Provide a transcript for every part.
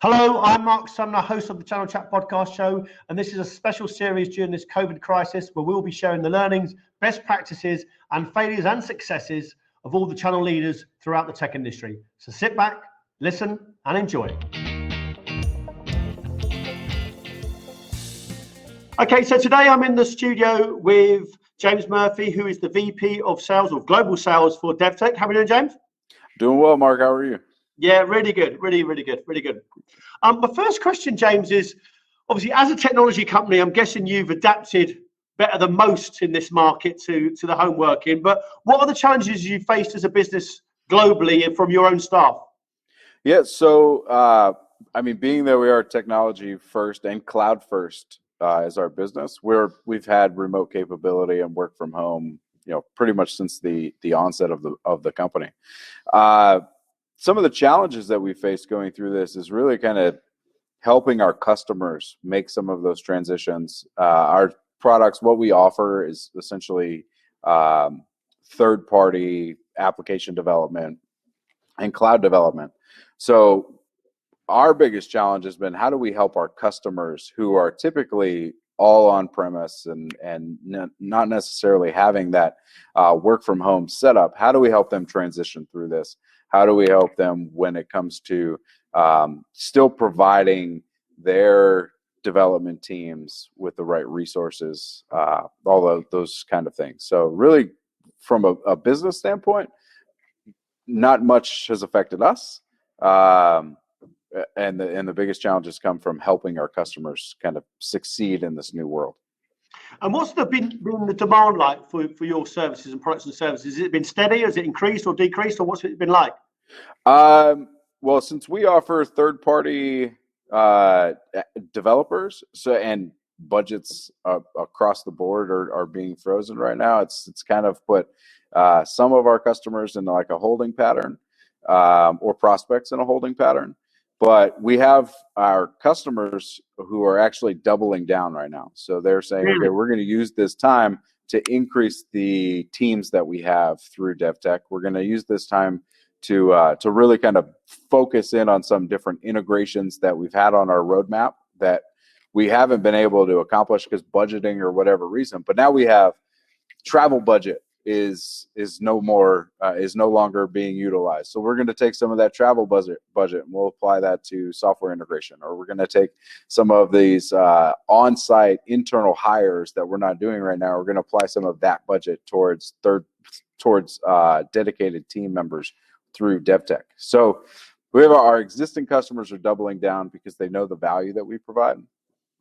Hello, I'm Marc, host of the Channel Chat podcast show, and this is a special series during this COVID crisis where we'll be sharing the learnings, best practices, and failures and successes of all the channel leaders throughout the tech industry. So sit back, listen, and enjoy. Okay, so today I'm in the studio with James Murphy, who is the VP of Sales or Global Sales for Devtech. How are we doing, James? Doing well, Mark. How are you? Yeah, really good, really good. My first question, James, is obviously as a technology company, I'm guessing you've adapted better than most in this market to the home working. But what are the challenges you faced as a business globally and from your own staff? Yeah, so being that we are technology first and cloud first as our business, we've had remote capability and work from home, pretty much since the onset of the company. Some of the challenges that we faced going through this is really kind of helping our customers make some of those transitions. Our products, what we offer is essentially third-party application development and cloud development. So our biggest challenge has been how do we help our customers who are typically all on premise and not necessarily having that work from home setup. How do we help them transition through this? How do we help them when it comes to still providing their development teams with the right resources, all of those kind of things. So really from a business standpoint, not much has affected us. And the biggest challenges come from helping our customers kind of succeed in this new world. And what's been the demand like for your services and products and services? Has it been steady? Has it increased or decreased, or what's it been like? Well, since we offer third-party developers, and budgets across the board are being frozen right now, it's kind of put some of our customers in like a holding pattern, or prospects in a holding pattern. But we have our customers who are actually doubling down right now. So they're saying, okay, we're going to use this time to increase the teams that we have through Devtech. We're going to use this time to really kind of focus in on some different integrations that we've had on our roadmap that we haven't been able to accomplish because budgeting or whatever reason. But now we have travel budget is no longer being utilized. So we're going to take some of that travel budget and we'll apply that to software integration, or we're going to take some of these on-site internal hires that we're not doing right now. We're going to apply some of that budget towards dedicated team members through Devtech. So we have our existing customers are doubling down because they know the value that we provide.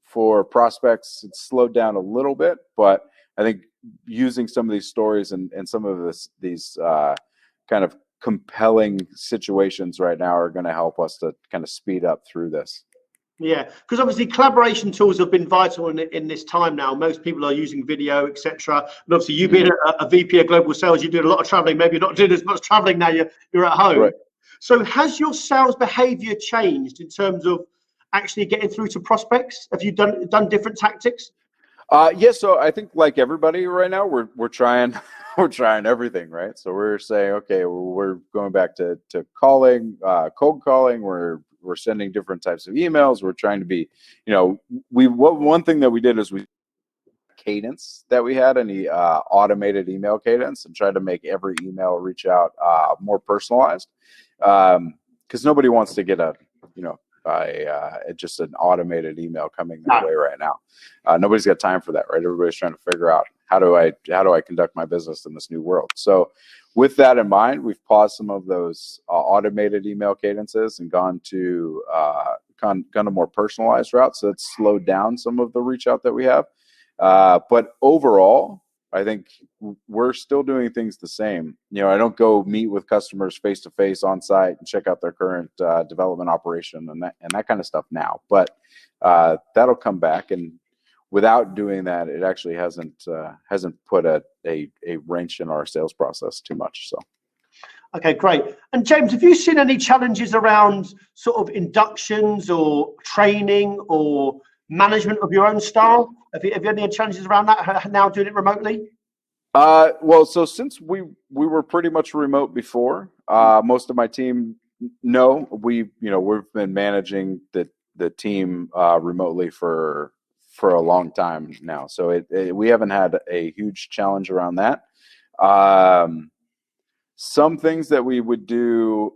For prospects, it's slowed down a little bit, but I think using some of these stories and some of these kind of compelling situations right now are going to help us to kind of speed up through this. Yeah, because obviously collaboration tools have been vital in this time now. Most people are using video, etc. And obviously you being a VP of global sales, you do a lot of traveling. Maybe you're not doing as much traveling now, you're at home. Right. So has your sales behavior changed in terms of actually getting through to prospects? Have you done different tactics? Yes, so I think like everybody right now, we're trying everything, right? So we're saying, okay, we're going back to calling, cold calling. We're sending different types of emails. We're trying to be, one thing that we did is we cadence that we had, any automated email cadence, and tried to make every email reach out more personalized, because nobody wants to get just an automated email coming their way right now. Nobody's got time for that, right? Everybody's trying to figure out how do I conduct my business in this new world. So with that in mind, we've paused some of those automated email cadences and gone to more personalized routes. So it's slowed down some of the reach out that we have. But overall, I think we're still doing things the same. I don't go meet with customers face to face on site and check out their current development operation and that kind of stuff now. But that'll come back, and without doing that, it actually hasn't put a wrench in our sales process too much. So. Okay, great. And James, have you seen any challenges around sort of inductions or training or management of your own staff? Have you had any challenges around that now doing it remotely? Well, so since we were pretty much remote before, most of my team No, we've been managing the team remotely for a long time now, so we haven't had a huge challenge around that. Some things that we would do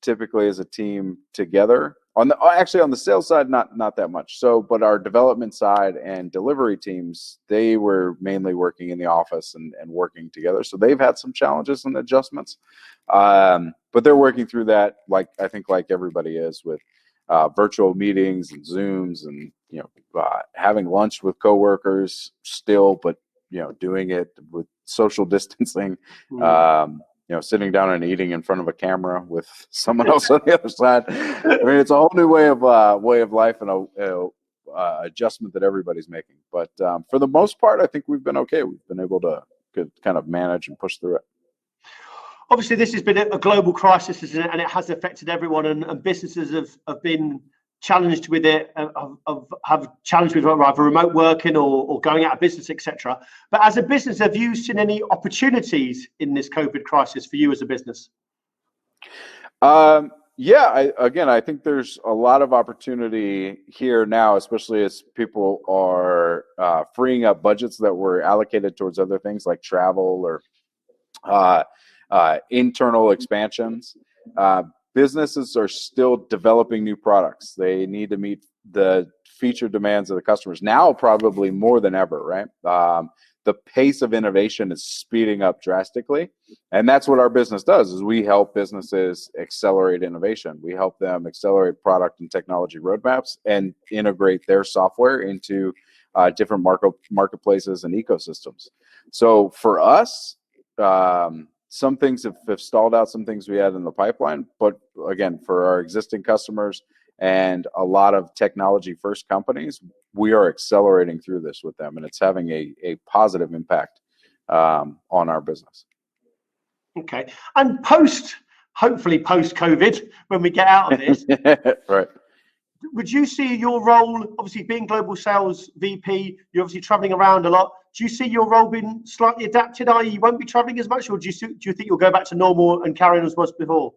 typically as a team together on the sales side, not that much. So, but our development side and delivery teams, they were mainly working in the office and working together. So they've had some challenges and adjustments, but they're working through that. I think like everybody is with virtual meetings and Zooms and having lunch with coworkers still, but doing it with social distancing. Sitting down and eating in front of a camera with someone else on the other side. I mean, it's a whole new way of life and a adjustment that everybody's making. But for the most part, I think we've been okay. We've been able to kind of manage and push through it. Obviously, this has been a global crisis, isn't it? And it has affected everyone, and businesses have been challenged with it, have challenged with either remote working or going out of business, etc. But as a business, have you seen any opportunities in this COVID crisis for you as a business? Yeah, I think there's a lot of opportunity here now, especially as people are freeing up budgets that were allocated towards other things like travel or internal expansions. Businesses are still developing new products. They need to meet the feature demands of the customers now, probably more than ever, right? The pace of innovation is speeding up drastically, and that's what our business does. Is we help businesses accelerate innovation. We help them accelerate product and technology roadmaps and integrate their software into different marketplaces and ecosystems. So for us, some things have stalled out, some things we had in the pipeline, but again, for our existing customers and a lot of technology first companies, we are accelerating through this with them, and it's having a positive impact on our business. Okay. And hopefully post COVID, when we get out of this, right. Would you see your role, obviously being global sales VP, you're obviously traveling around a lot. Do you see your role being slightly adapted, i.e. you won't be traveling as much, or do you think you'll go back to normal and carry on as was before?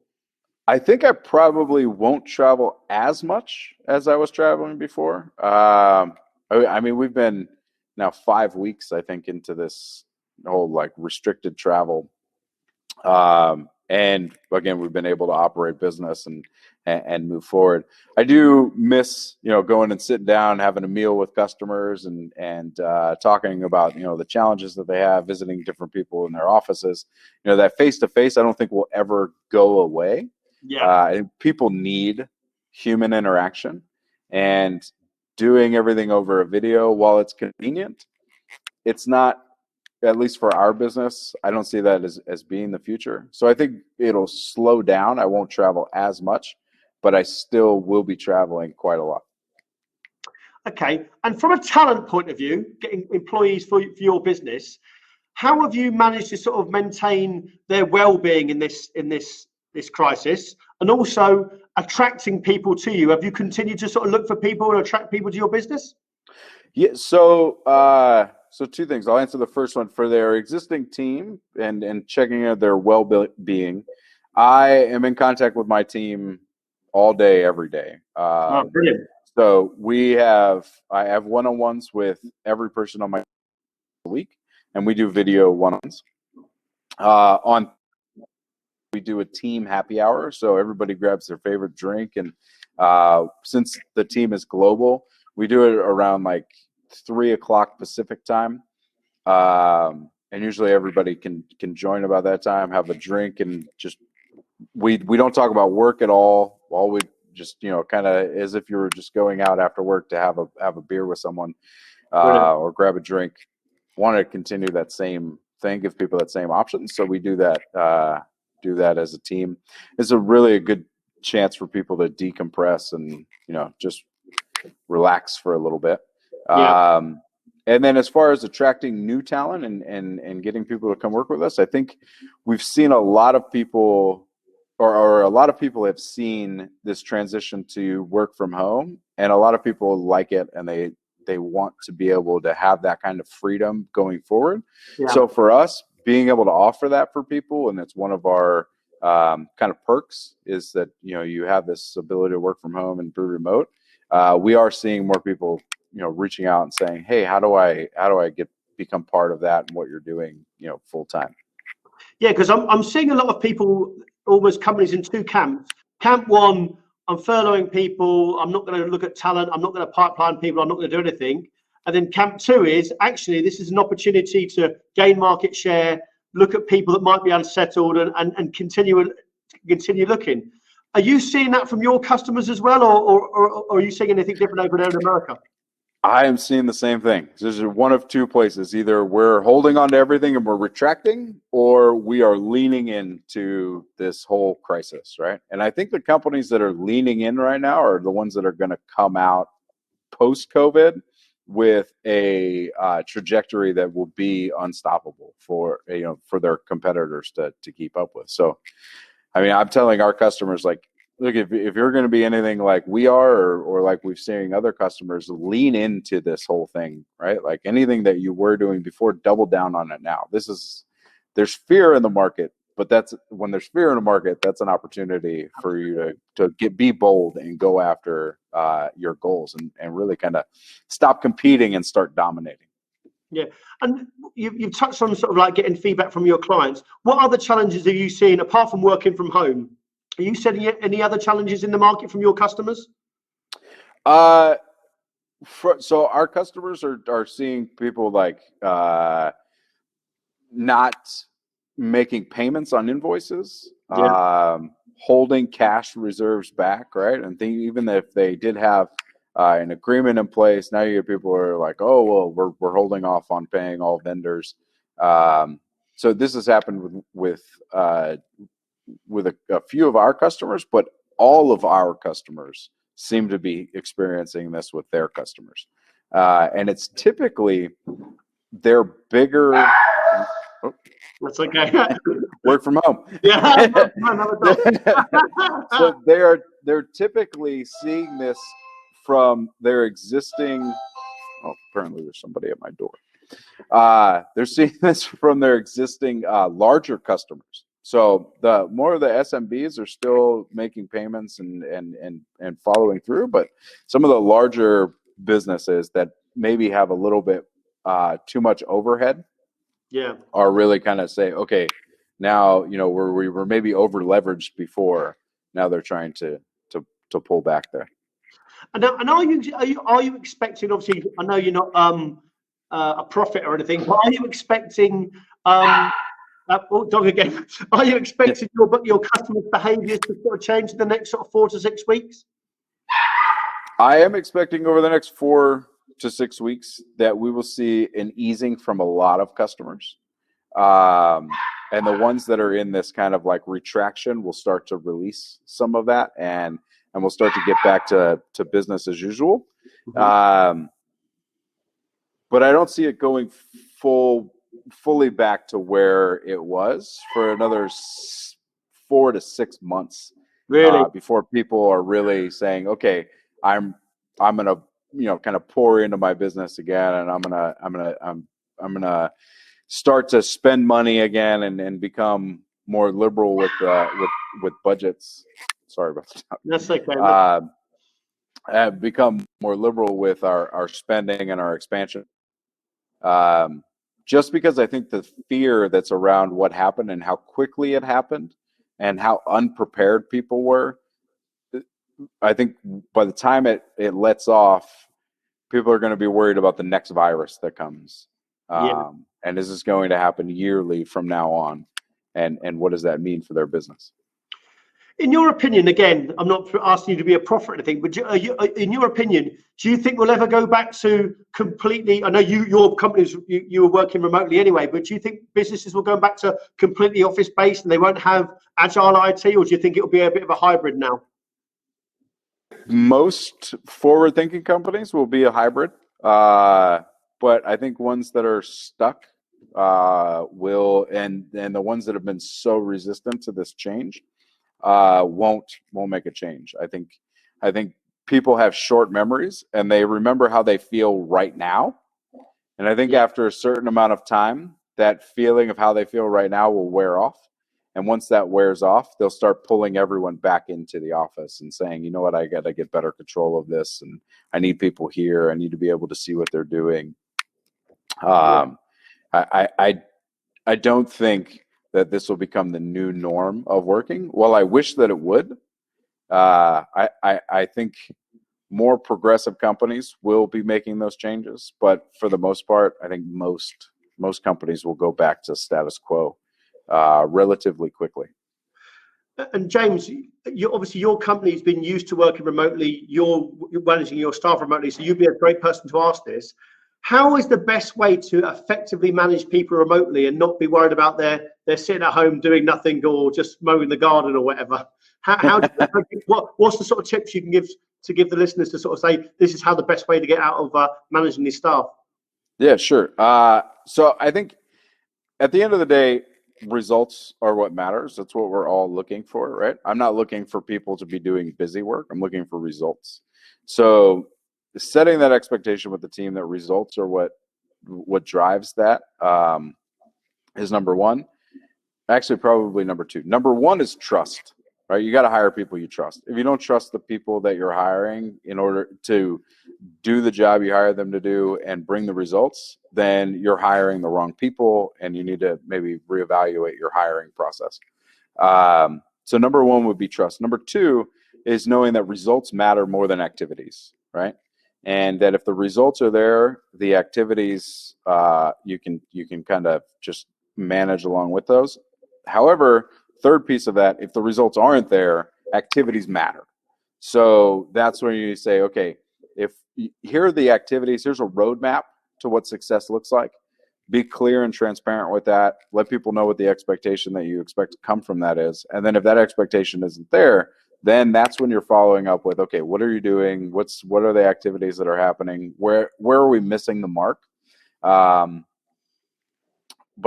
I think I probably won't travel as much as I was traveling before. I mean, we've been now 5 weeks, I think, into this whole restricted travel. And again, we've been able to operate business and move forward. I do miss, going and sitting down, having a meal with customers and talking about, the challenges that they have, visiting different people in their offices. That face-to-face, I don't think will ever go away. Yeah. People need human interaction, and doing everything over a video, while it's convenient, it's not, at least for our business, I don't see that as being the future. So I think it'll slow down. I won't travel as much, but I still will be traveling quite a lot. Okay. And from a talent point of view, getting employees for your business, how have you managed to sort of maintain their well-being in this crisis, and also attracting people to you? Have you continued to sort of look for people and attract people to your business? Yeah. So two things. I'll answer the first one. For their existing team and checking out their well-being, I am in contact with my team all day, every day. Brilliant. So I have one-on-ones with every person on my week, and we do video one-on-ones. We do a team happy hour, so everybody grabs their favorite drink, and since the team is global, we do it around 3 o'clock Pacific time, and usually everybody can join about that time, have a drink, and just we don't talk about work at all. All we just kind of as if you were just going out after work to have a beer with someone or grab a drink. Want to continue that same thing, give people that same option, so we do that as a team. It's a really good chance for people to decompress and just relax for a little bit. Yeah. And then as far as attracting new talent and getting people to come work with us, I think we've seen a lot of people, or a lot of people have seen this transition to work from home, and a lot of people like it, and they want to be able to have that kind of freedom going forward. Yeah. So for us, being able to offer that for people, and it's one of our kind of perks is that, you have this ability to work from home and be remote. We are seeing more people, reaching out and saying, hey, how do I become part of that and what you're doing, full time? Yeah, because I'm seeing a lot of people, almost companies in two camps. Camp one, I'm furloughing people. I'm not going to look at talent. I'm not going to pipeline people. I'm not going to do anything. And then camp two is actually this is an opportunity to gain market share, look at people that might be unsettled, and continue looking. Are you seeing that from your customers as well, or are you seeing anything different over there in America? I am seeing the same thing. There's one of two places. Either we're holding on to everything and we're retracting, or we are leaning into this whole crisis, right? And I think the companies that are leaning in right now are the ones that are going to come out post-COVID with a trajectory that will be unstoppable for their competitors to keep up with. So, I mean, I'm telling our customers, like, look, if you're going to be anything like we are, or like we've seen other customers, lean into this whole thing, right? Like anything that you were doing before, double down on it now. There's fear in the market, but when there's fear in the market, that's an opportunity for you to be bold and go after your goals and really kind of stop competing and start dominating. Yeah, and you've touched on sort of like getting feedback from your clients. What other challenges are you seeing apart from working from home? Are you seeing any other challenges in the market from your customers? So our customers are seeing people like not making payments on invoices, holding cash reserves back, right? And even if they did have an agreement in place, now you get people who are like, oh, well, we're holding off on paying all vendors. So this has happened with a few of our customers, but all of our customers seem to be experiencing this with their customers. And it's typically their bigger... Oh, that's okay. Work from home. Yeah. So they're typically seeing this from their existing... Oh, apparently there's somebody at my door. They're seeing this from their existing larger customers. So the more of the SMBs are still making payments and following through, but some of the larger businesses that maybe have a little bit too much overhead, are really kind of say, okay, now we were maybe over leveraged before. Now they're trying to pull back there. And are you expecting? Obviously, I know you're not a prophet or anything, but are you expecting? Dog again. Are you expecting your customers' behaviours to sort of change in the next sort of 4 to 6 weeks? I am expecting over the next 4 to 6 weeks that we will see an easing from a lot of customers. And the ones that are in this kind of like retraction will start to release some of that and we'll start to get back to business as usual. Mm-hmm. But I don't see it going fully back to where it was for another 4 to 6 months. Really? Before people are really saying, okay, I'm gonna kind of pour into my business again, and I'm gonna start to spend money again and become more liberal with budgets. Sorry about that. That's okay. Become more liberal with our spending and our expansion. Just because I think the fear that's around what happened and how quickly it happened and how unprepared people were, I think by the time it lets off, people are going to be worried about the next virus that comes. And is this going to happen yearly from now on? And what does that mean for their business? In your opinion, again, I'm not asking you to be a prophet or anything, but in your opinion, do you think we'll ever go back to completely? I know your companies, you were working remotely anyway, but do you think businesses will go back to completely office-based and they won't have agile IT, or do you think it'll be a bit of a hybrid now? Most forward-thinking companies will be a hybrid, but I think ones that are stuck will, and the ones that have been so resistant to this change won't make a change. I think people have short memories and they remember how they feel right now, and I think after a certain amount of time, that feeling of how they feel right now will wear off, And once that wears off, they'll start pulling everyone back into the office and saying, you know what, I got to get better control of this. And I need people here. I need to be able to see what they're doing. I don't think that this will become the new norm of working. Well, I wish that it would. I think more progressive companies will be making those changes, but for the most part, I think most companies will go back to status quo relatively quickly. And James, obviously your company's been used to working remotely. You're managing your staff remotely, so you'd be a great person to ask this. How is the best way to effectively manage people remotely and not be worried about they're sitting at home doing nothing or just mowing the garden or whatever? What's the sort of tips you can give the listeners to sort of say this is how the best way to get out of managing these staff? Yeah, sure. So I think at the end of the day, results are what matters. That's what we're all looking for, right? I'm not looking for people to be doing busy work. I'm looking for results. So setting that expectation with the team that results are what drives that is number one. Actually, probably number two. Number one is trust, right? You got to hire people you trust. If you don't trust the people that you're hiring in order to do the job you hire them to do and bring the results, then you're hiring the wrong people and you need to maybe reevaluate your hiring process. So number one would be trust. Number two is knowing that results matter more than activities, right? And that if the results are there, the activities you can kind of just manage along with those. However, third piece of that, if the results aren't there, activities matter. So that's when you say, okay, if here are the activities, here's a roadmap to what success looks like. Be clear and transparent with that. Let people know what the expectation that you expect to come from that is. And then if that expectation isn't there, then that's when you're following up with, okay, what are you doing? What are the activities that are happening? Where are we missing the mark? But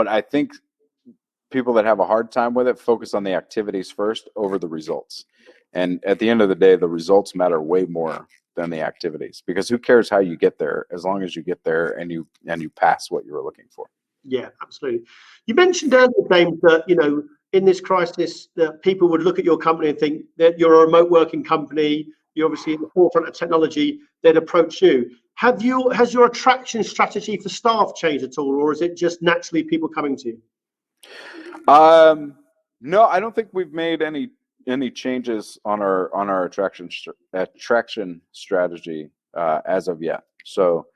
I think people that have a hard time with it focus on the activities first over the results. And at the end of the day, the results matter way more than the activities, because who cares how you get there as long as you get there and you pass what you were looking for. Yeah, absolutely. You mentioned earlier, James, that in this crisis that people would look at your company and think that you're a remote working company, you're obviously at the forefront of technology, they'd approach you. Has your attraction strategy for staff changed at all, or is it just naturally people coming to you? No, I don't think we've made any changes on our attraction strategy as of yet. So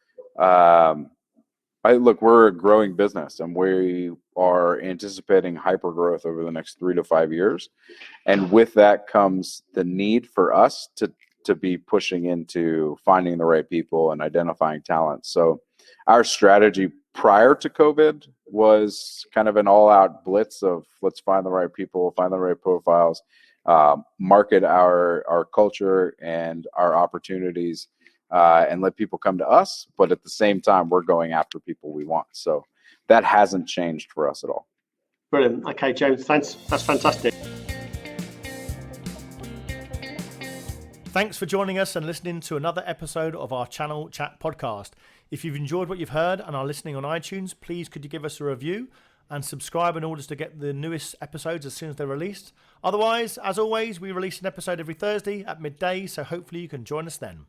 we're a growing business and we are anticipating hyper growth over the next 3 to 5 years. And with that comes the need for us to be pushing into finding the right people and identifying talent. So our strategy prior to COVID was kind of an all-out blitz of let's find the right people, find the right profiles, market our culture and our opportunities, and let people come to us. But at the same time, we're going after people we want. So that hasn't changed for us at all. Brilliant. Okay, James, thanks. That's fantastic. Thanks for joining us and listening to another episode of our Channel Chat podcast. If you've enjoyed what you've heard and are listening on iTunes, please could you give us a review and subscribe in order to get the newest episodes as soon as they're released. Otherwise, as always, we release an episode every Thursday at midday, so hopefully you can join us then.